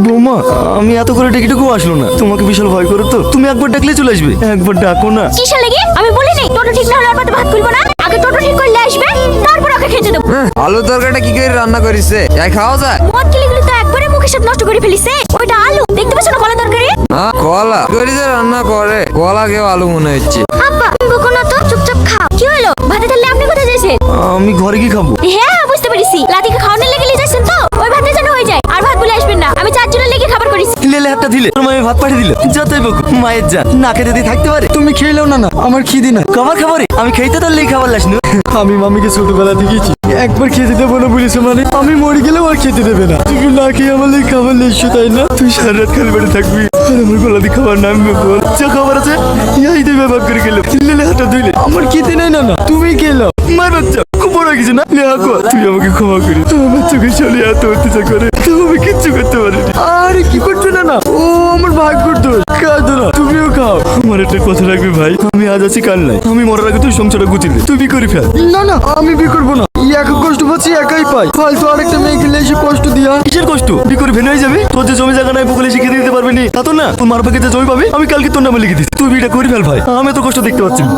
বৌমা, আমি এত করে ডেকেটুকু আসলো না, তোমাকে বিশাল ভয় করে তো, তুমি একবার ডাকলে চলে আসবে, একবার ডাকো না। কিসের লেগে? আমি বলি নাই টোটো ঠিক না হলে আর পাতে ভাত খুলবো না। আগে টোটো ঠিক করলে আসবে, তারপর ওকে খেতে দেবো। আলু তরকারিটা কি করে রান্না করিছে? এই খাওয়া যায়? মদ গিলিগুলি তো একবারে মুখের সাথে নষ্ট করে ফেলিছে। ওইটা আলু, দেখতে পাচ্ছ না কলা তরকারি? কলা করিছে রান্না করে, কলা কেউ আলু মনে হচ্ছে। আব্বা বকো না তো, চুপচাপ খাও। কি হলো? ভাতে থাকলে আপনি কোথায় যাইছেন? আমি ঘরে কি খাবো? হ্যাঁ বুঝতে পেরেছি, লাতিকে খাওয়ানোর লেগে নিয়ে যাচ্ছেন তো, ওই ভাতে যেন হয়ে যায়। আর ভাত বলে আসবেন না, আমি 4 জনের লেগে খাবার করেছি। লেলে হাতটা দিলে তোর মায়ের ভাত পাঠিয়ে দিল, যতই বকু মায়ের যা না খেতে দিয়ে থাকতে পারে। তুমি খেলেও না না, আমার খিদি না। খাবার খাবারে আমি খাইতে তার লেগে খাবার লাসনু। আমি মামিকে ছোটবেলা দেখেছি, একবার খেতে দেবো না বলেছে মানে আমি মরে গেলেও আর খেতে দেবে না। তুমি না খেয়ে আমার লেগে খাবার লেসছো তাই না? তুই সারা রাত খালি বেড়ে থাকবি আর আমার গলা দিয়ে খাবার নামবে বল। যা খাবার আছে ইয়াই দেবে ভাগ করে গেলে। লেলে হাতটা ধুইলে আমার খেতে নেই না না, তুমি খেলো। মার বাচ্চা খুব বড় হয়ে গেছে না। লে হাকো, তুই আমাকে ক্ষমা করি, আমার চোখে চলে এত অত্যাচার করে তো আমি কিচ্ছু করতে পারিনি। আরে কি করছো না না, ও আমার ভাগ্যর দোষ। কাঁদো না, তুমিও খাও। আমার একটা কথা রাখবি ভাই, আমি আজ আছি কাল নাই, আমি মরার আগে তুই সংসারটা গুছিয়ে তুই বি করে ফেল। না না, আমি বি করবো না। একা কষ্ট পাচ্ছি একাই পাই, ফালতু আরেকটা মেয়েকে লেসে কষ্ট দিয়া। কিসের কষ্ট? বি করে ফেলে হয়ে যাবে। তোর যে জমি জায়গা নাই বকলে শিখে দিতে পারবি না তা তো না। তোর মার পাকে যে জমি পাবে আমি কালকে তোর নামে লিখে দিচ্ছি, তুই বিটা করে ফেল ভাই, আমি তো কষ্ট দেখতে পাচ্ছি না।